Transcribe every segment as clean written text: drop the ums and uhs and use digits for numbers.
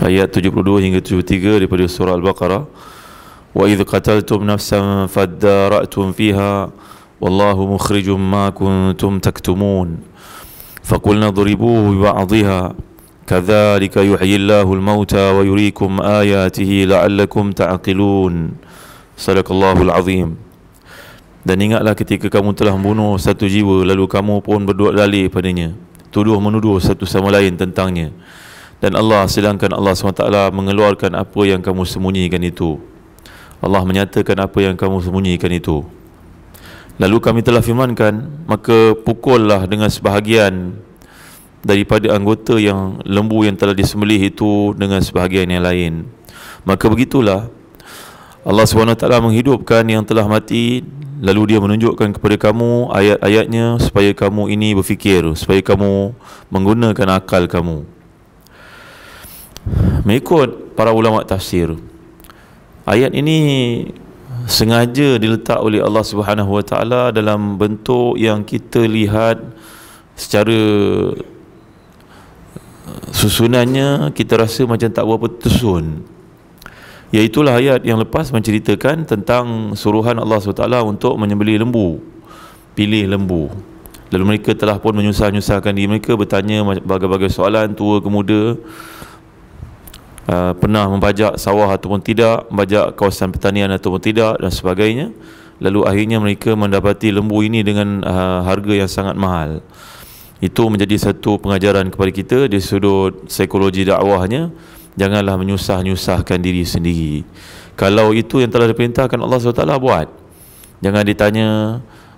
ayat 72 hingga 73 daripada surah Al-Baqarah. Wa idh qataltum nafsan fadara'tum fiha wallahu mukhrijum ma kuntum taktumun faqulna dhribuhu bi ba'dihha kadzalika yuhyillahu al-mauta wa yuriikum ayatihi la'allakum ta'qilun. Sadaqallahul azim. Dan ingatlah ketika kamu telah membunuh satu jiwa, lalu kamu pun berdua dalih padanya, tuduh menuduh satu sama lain tentangnya, dan Allah, sedangkan Allah SWT mengeluarkan apa yang kamu sembunyikan itu. Allah menyatakan apa yang kamu sembunyikan itu. Lalu kami telah firmankan, maka pukullah dengan sebahagian daripada anggota yang lembu yang telah disembelih itu dengan sebahagian yang lain. Maka begitulah Allah SWT menghidupkan yang telah mati, lalu Dia menunjukkan kepada kamu ayat-ayatnya supaya kamu ini berfikir, supaya kamu menggunakan akal kamu. Mengikut para ulama tafsir, ayat ini sengaja diletak oleh Allah Subhanahu Wa Taala dalam bentuk yang kita lihat secara susunannya kita rasa macam tak berapa tersusun. Iaitulah ayat yang lepas menceritakan tentang suruhan Allah SWT untuk menyembelih lembu, pilih lembu. Lalu mereka telah pun menyusah-nyusahkan diri mereka, bertanya berbagai-bagai soalan, tua ke muda, pernah membajak sawah ataupun tidak, membajak kawasan pertanian ataupun tidak, dan sebagainya. Lalu akhirnya mereka mendapati lembu ini dengan harga yang sangat mahal. Itu menjadi satu pengajaran kepada kita di sudut psikologi dakwahnya. Janganlah menyusah-nyusahkan diri sendiri. Kalau itu yang telah diperintahkan Allah SWT, buat. Jangan ditanya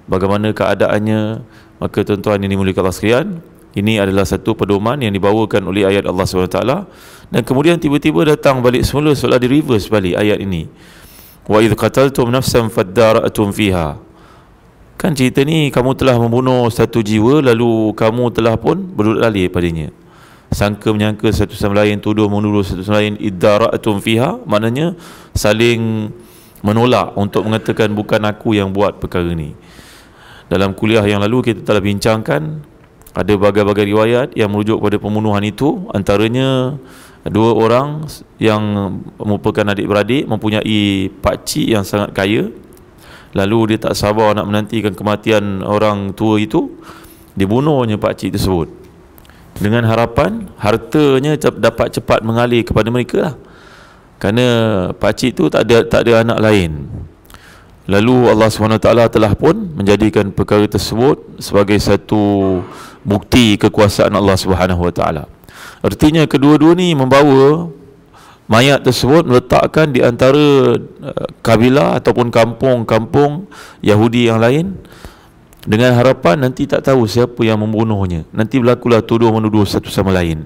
bagaimana keadaannya. Maka tuan-tuan yang dimuliakan Allah sekalian, ini adalah satu pedoman yang dibawakan oleh ayat Allah SWT. Dan kemudian tiba-tiba datang balik semula, seolah di reverse balik ayat ini. Wa idh qataltum nafsan fadara'tum fiha. Kan cerita ni, kamu telah membunuh satu jiwa, lalu kamu telah pun berduduk dalih padanya, sangka menyangka satu sama lain, tuduh menuduh satu sama lain. Iddara'tum fiha maknanya saling menolak untuk mengatakan bukan aku yang buat perkara ni. Dalam kuliah yang lalu kita telah bincangkan ada berbagai-bagai riwayat yang merujuk pada pembunuhan itu. Antaranya dua orang yang merupakan adik-beradik, mempunyai pakcik yang sangat kaya. Lalu dia tak sabar nak menantikan kematian orang tua itu, dibunuhnya pakcik tersebut dengan harapan hartanya dapat cepat mengalir kepada mereka lah. Kerana pakcik itu tak ada anak lain. Lalu Allah SWT telah pun menjadikan perkara tersebut sebagai satu bukti kekuasaan Allah SWT. Artinya kedua-dua ni membawa mayat tersebut, meletakkan di antara kabilah ataupun kampung-kampung Yahudi yang lain, dengan harapan nanti tak tahu siapa yang membunuhnya. Nanti berlakulah tuduh menuduh satu sama lain.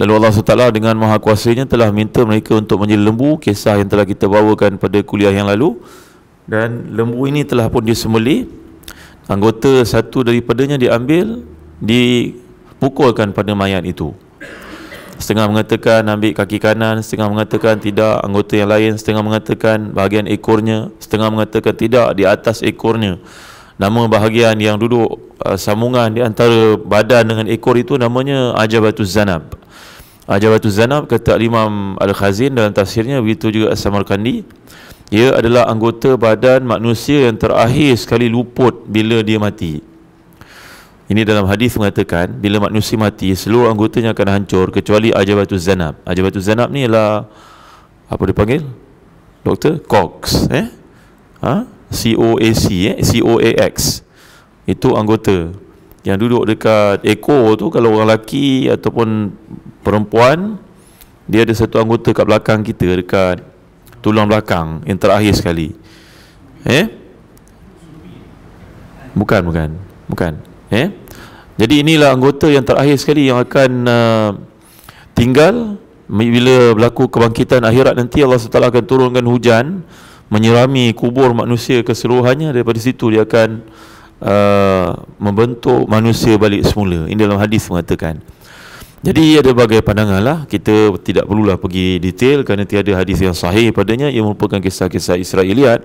Lalu Allah SWT dengan maha kuasanya telah minta mereka untuk menjadi lembu, kisah yang telah kita bawakan pada kuliah yang lalu. Dan lembu ini telah pun disembelih, anggota satu daripadanya diambil, dipukulkan pada mayat itu. Setengah mengatakan ambil kaki kanan, setengah mengatakan tidak, anggota yang lain setengah mengatakan bahagian ekornya, setengah mengatakan tidak, di atas ekornya. Nama bahagian yang duduk sambungan di antara badan dengan ekor itu namanya Ajabatuz Zanab. Ajabatuz Zanab, kata Imam Al-Khazin dalam tafsirnya, begitu juga As-Samarkandi, ia adalah anggota badan manusia yang terakhir sekali luput bila dia mati. Ini dalam hadis mengatakan bila manusia mati, seluruh anggotanya akan hancur kecuali Ajabatuz Zanab. Ajabatuz Zanab ni ialah apa dipanggil? Doktor? Cox, C-O-A-C, C-O-A-X. Itu anggota yang duduk dekat ekor tu. Kalau orang lelaki ataupun perempuan, dia ada satu anggota kat belakang kita, dekat tulang belakang yang terakhir sekali. Bukan. Jadi inilah anggota yang terakhir sekali yang akan tinggal bila berlaku kebangkitan akhirat nanti. Allah SWT akan turunkan hujan menyirami kubur manusia keseluruhannya. Daripada situ dia akan membentuk manusia balik semula. Ini dalam hadis mengatakan. Jadi ada berbagai pandangan lah. Kita tidak perlulah pergi detail kerana tiada hadis yang sahih padanya. Ia merupakan kisah-kisah Israiliyat.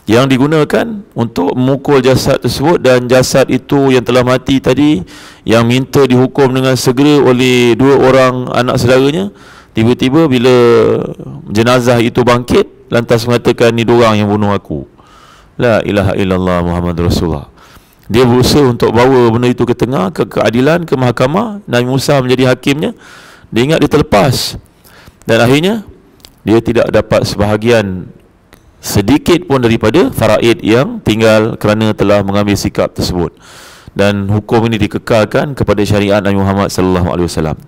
yang digunakan untuk memukul jasad tersebut, dan jasad itu yang telah mati tadi, yang minta dihukum dengan segera oleh dua orang anak saudaranya, tiba-tiba bila jenazah itu bangkit, lantas mengatakan, ni dua orang yang bunuh aku. La ilaha illallah Muhammad Rasulullah. Dia berusaha untuk bawa benda itu ke tengah, ke keadilan, ke mahkamah. Nabi Musa menjadi hakimnya. Dia ingat dia terlepas, dan akhirnya dia tidak dapat sebahagian sedikit pun daripada faraid yang tinggal kerana telah mengambil sikap tersebut. Dan hukum ini dikekalkan kepada syariat Nabi Muhammad sallallahu alaihi wasallam.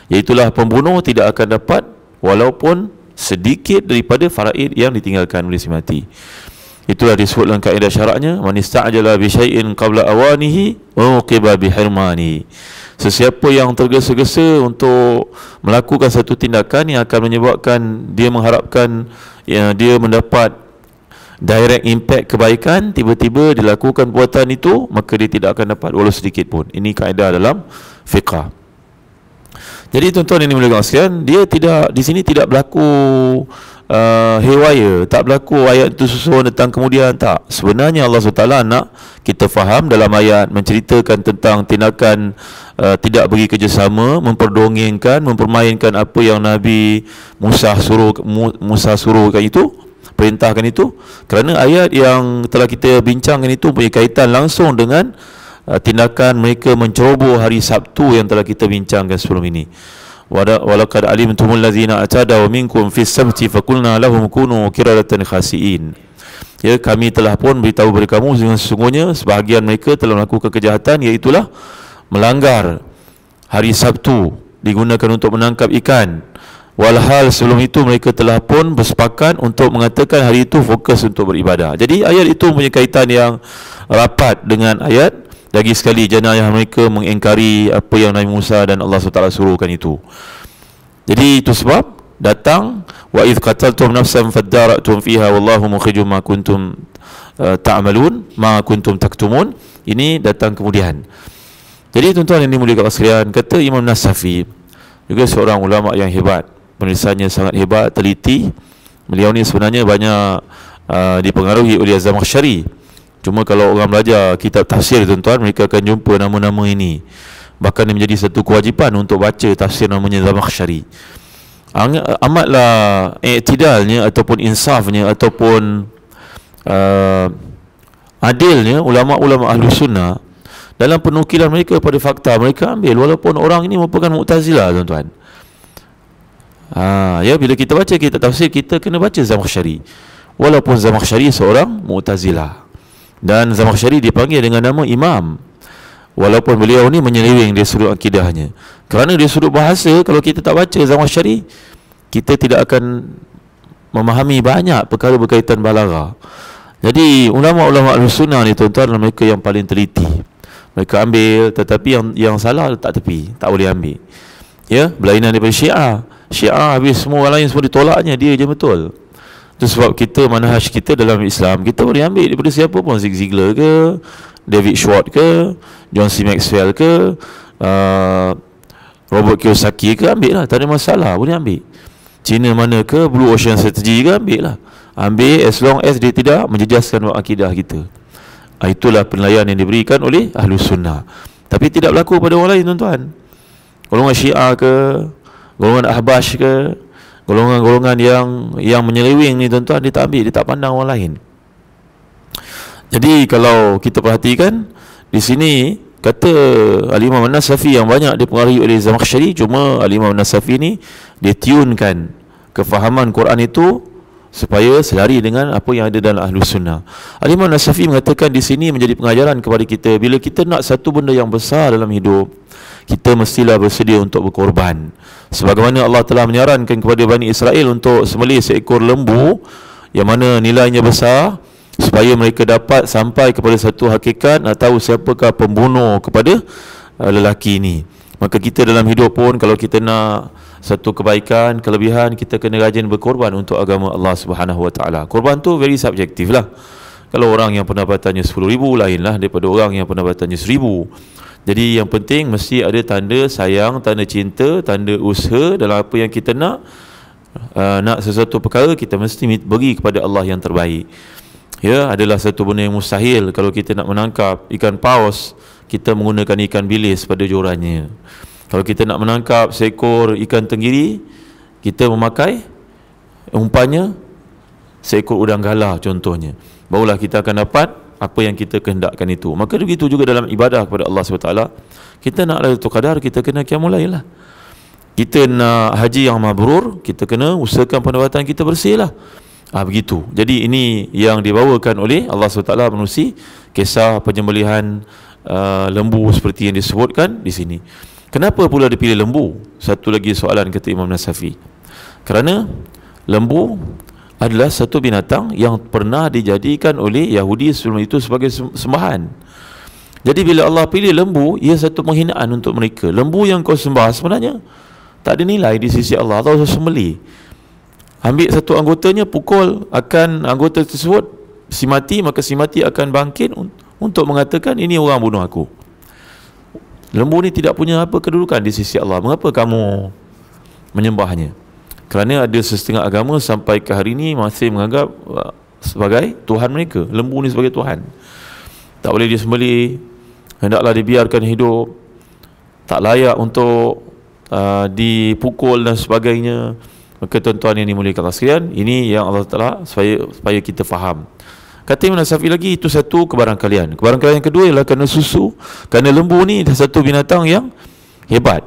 Iaitulah pembunuh tidak akan dapat walaupun sedikit daripada faraid yang ditinggalkan oleh si mati. Itulah disebut dalam kaedah syaraknya, man ista'jala bi syai'in qabla awanihi uqiba bi hirmani. Sesiapa yang tergesa-gesa untuk melakukan satu tindakan yang akan menyebabkan dia mengharapkan dia mendapat direct impact kebaikan, tiba-tiba dilakukan perbuatan itu, maka dia tidak akan dapat walau sedikit pun. Ini kaedah dalam fiqh. Jadi tuan-tuan ini mulia sekalian, dia tidak di sini tidak berlaku haywire, tak berlaku ayat itu susun datang kemudian, tak. Sebenarnya Allah SWT nak kita faham dalam ayat menceritakan tentang tindakan tidak beri kerjasama, memperdongengkan, mempermainkan apa yang Nabi Musa suruhkan itu, perintahkan itu, kerana ayat yang telah kita bincangkan itu punya kaitan langsung dengan tindakan mereka menceroboh hari Sabtu yang telah kita bincangkan sebelum ini. Walaqad alimtumul ladzina atadaw minkum fis sabti faqulna lahum kunu qiradatan khasiin. Ya, kami telah pun beritahu kepada kamu dengan sesungguhnya sebahagian mereka telah melakukan kejahatan, iaitulah melanggar hari Sabtu digunakan untuk menangkap ikan. Walhal sebelum itu mereka telah pun bersepakat untuk mengatakan hari itu fokus untuk beribadah. Jadi ayat itu punya kaitan yang rapat dengan ayat lagi sekali jenayah mereka mengingkari apa yang Nabi Musa dan Allah SWT suruhkan itu. Jadi itu sebab datang wa idh qataltum nafsan fadara'tum fiha wallahu mukhrijum ma kuntum ta'malun ma kuntum taktumun. Ini datang kemudian. Jadi tuan-tuan yang dimuliakan sekalian, kata Imam Nasafi, juga seorang ulama yang hebat, penulisannya sangat hebat, teliti. Beliau ni sebenarnya banyak dipengaruhi oleh Az-Zamakhsyari. Cuma kalau orang belajar kitab tafsir tuan-tuan, mereka akan jumpa nama-nama ini. Bahkan dia menjadi satu kewajipan untuk baca tafsir namanya Zamakhsyari. Amatlah i'tidalnya ataupun insafnya ataupun adilnya ulama-ulama ahli sunnah dalam penukilan mereka pada fakta mereka ambil, walaupun orang ini merupakan Mu'tazilah tuan-tuan. Ya, bila kita baca kitab tafsir, kita kena baca Zamakhsyari, walaupun Zamakhsyari seorang Mu'tazilah, dan Zamakhsyari dipanggil dengan nama Imam, walaupun beliau ni menyeleweng dari sudut akidahnya. Kerana dari sudut bahasa, kalau kita tak baca Zamakhsyari, kita tidak akan memahami banyak perkara berkaitan balaghah. Jadi ulama-ulama Ahlussunnah ni tuan-tuan, mereka yang paling teliti. Mereka ambil, tetapi yang salah tak tepi, tak boleh ambil. Ya, berlainan daripada Syiah. Syiah habis semua orang lain semua ditolaknya, dia je betul. Itu sebab kita, manhaj kita dalam Islam, kita boleh ambil daripada siapa pun, Zig Ziglar ke, David Schwartz ke, John C. Maxwell ke, Robert Kiyosaki ke, ambil lah, tak ada masalah, boleh ambil. Cina mana ke, Blue Ocean Strategy ke, ambil lah. Ambil as long as dia tidak menjejaskan akidah kita. Itulah penilaian yang diberikan oleh Ahlus Sunnah. Tapi tidak berlaku pada orang lain tuan-tuan. Golongan Syiah ke, golongan Ahbash ke, golongan-golongan yang menyeleweng ni tuan-tuan, dia tak ambil, dia tak pandang orang lain. Jadi kalau kita perhatikan di sini, kata Al-Imam An-Nasafi yang banyak dipengaruhi oleh Zamakhsyari, cuma Al-Imam An-Nasafi ni dia tunekan kefahaman Quran itu supaya selari dengan apa yang ada dalam Ahlus Sunnah. Al-Imam An-Nasafi mengatakan di sini menjadi pengajaran kepada kita, bila kita nak satu benda yang besar dalam hidup, kita mestilah bersedia untuk berkorban. Sebagaimana Allah telah menyarankan kepada Bani Israel untuk sembelih seekor lembu yang mana nilainya besar, supaya mereka dapat sampai kepada satu hakikat nak tahu siapakah pembunuh kepada lelaki ini. Maka kita dalam hidup pun, kalau kita nak satu kebaikan, kelebihan, kita kena rajin berkorban untuk agama Allah Subhanahu Wa Taala. Korban tu very subjektif lah. Kalau orang yang pendapatannya 10,000 lainlah daripada orang yang pendapatannya 1,000. Jadi yang penting mesti ada tanda sayang, tanda cinta, tanda usaha dalam apa yang kita nak. Nak sesuatu perkara, kita mesti beri kepada Allah yang terbaik. Ya, adalah satu benda yang mustahil. Kalau kita nak menangkap ikan paus, kita menggunakan ikan bilis pada jorannya. Kalau kita nak menangkap seekor ikan tenggiri, kita memakai umpannya seekor udang galah contohnya. Barulah kita akan dapat apa yang kita kehendakkan itu. Maka begitu juga dalam ibadah kepada Allah SWT. Kita nak Lailatul Qadar, kita kena qiyamul lail lah. Kita nak haji yang mabrur, kita kena usahakan pendapatan kita bersih lah. Begitu. Jadi ini yang dibawakan oleh Allah SWT menerusi kisah penyembelihan lembu seperti yang disebutkan di sini. Kenapa pula dipilih lembu? Satu lagi soalan kata Imam Nasafi. Kerana lembu adalah satu binatang yang pernah dijadikan oleh Yahudi sebelum itu sebagai sembahan. Jadi bila Allah pilih lembu, ia satu penghinaan untuk mereka. Lembu yang kau sembah sebenarnya tak ada nilai di sisi Allah. Allah sembelih, ambil satu anggotanya, pukul akan anggota tersebut, si mati, maka si mati akan bangkit untuk mengatakan ini orang bunuh aku. Lembu ni tidak punya apa kedudukan di sisi Allah. Mengapa kamu menyembahnya? Kerana ada setengah agama sampai ke hari ini masih menganggap sebagai Tuhan mereka, lembu ni sebagai Tuhan. Tak boleh disembelih, hendaklah dibiarkan hidup, tak layak untuk dipukul dan sebagainya. Maka tuan-tuan yang dimuliakan Allah sekalian, ini yang Allah Ta'ala supaya kita faham. Kata Imam Nasafi lagi, itu satu kebarangkalian. Kebarangkalian yang kedua ialah kerana susu. Kerana lembu ni dah satu binatang yang hebat.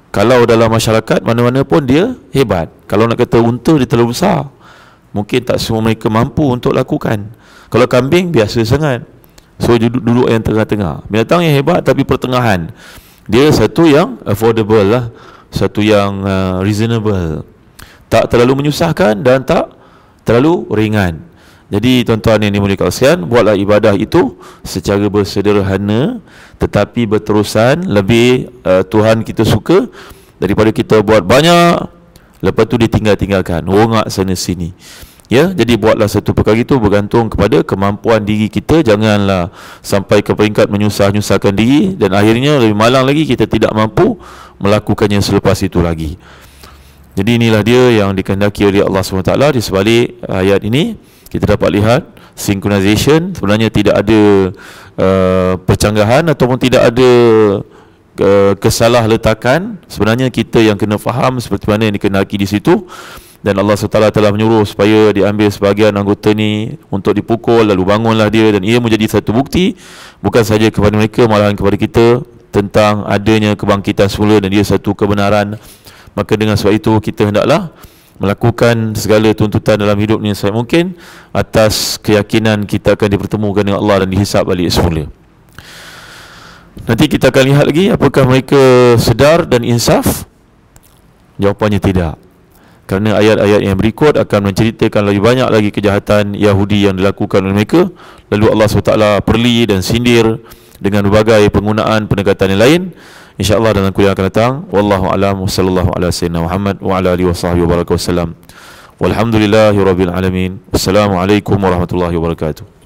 Kalau dalam masyarakat mana-mana pun dia hebat. Kalau nak kata unta, dia terlalu besar, mungkin tak semua mereka mampu untuk lakukan. Kalau kambing biasa sangat, so duduk yang tengah-tengah. Binatang yang hebat tapi pertengahan. Dia satu yang affordable lah, satu yang reasonable, tak terlalu menyusahkan dan tak terlalu ringan. Jadi tuan-tuan yang dimuliakan sekalian, buatlah ibadah itu secara bersederhana tetapi berterusan. Lebih Tuhan kita suka daripada kita buat banyak lepas tu ditinggal-tinggalkan, rongak sana sini. Ya, jadi buatlah satu perkara itu bergantung kepada kemampuan diri kita. Janganlah sampai ke peringkat menyusah-nyusahkan diri dan akhirnya lebih malang lagi kita tidak mampu melakukannya selepas itu lagi. Jadi inilah dia yang dikehendaki oleh Allah SWT. Di sebalik ayat ini kita dapat lihat synchronization. Sebenarnya tidak ada percanggahan ataupun tidak ada kesalah letakan. Sebenarnya kita yang kena faham seperti mana yang dikehendaki di situ. Dan Allah SWT telah menyuruh supaya diambil sebahagian anggota ni untuk dipukul, lalu bangunlah dia. Dan ia menjadi satu bukti bukan sahaja kepada mereka, malahan kepada kita, tentang adanya kebangkitan semula dan dia satu kebenaran. Maka dengan sebab itu kita hendaklah melakukan segala tuntutan dalam hidup ni sebaik mungkin atas keyakinan kita akan dipertemukan dengan Allah dan dihisap balik semula. Nanti kita akan lihat lagi apakah mereka sedar dan insaf. Jawapannya tidak. Kerana ayat-ayat yang berikut akan menceritakan lebih banyak lagi kejahatan Yahudi yang dilakukan oleh mereka. Lalu Allah SWT perli dan sindir dengan berbagai penggunaan pendekatan yang lain. InsyaAllah dalam kuliah akan datang. Wallahu a'lam. Wassallallahu ala sayyidina Muhammad wa ala alihi wa sahbihi wa barakatuh. Walhamdulillahi rabbil alamin. Wassalamualaikum warahmatullahi wabarakatuh.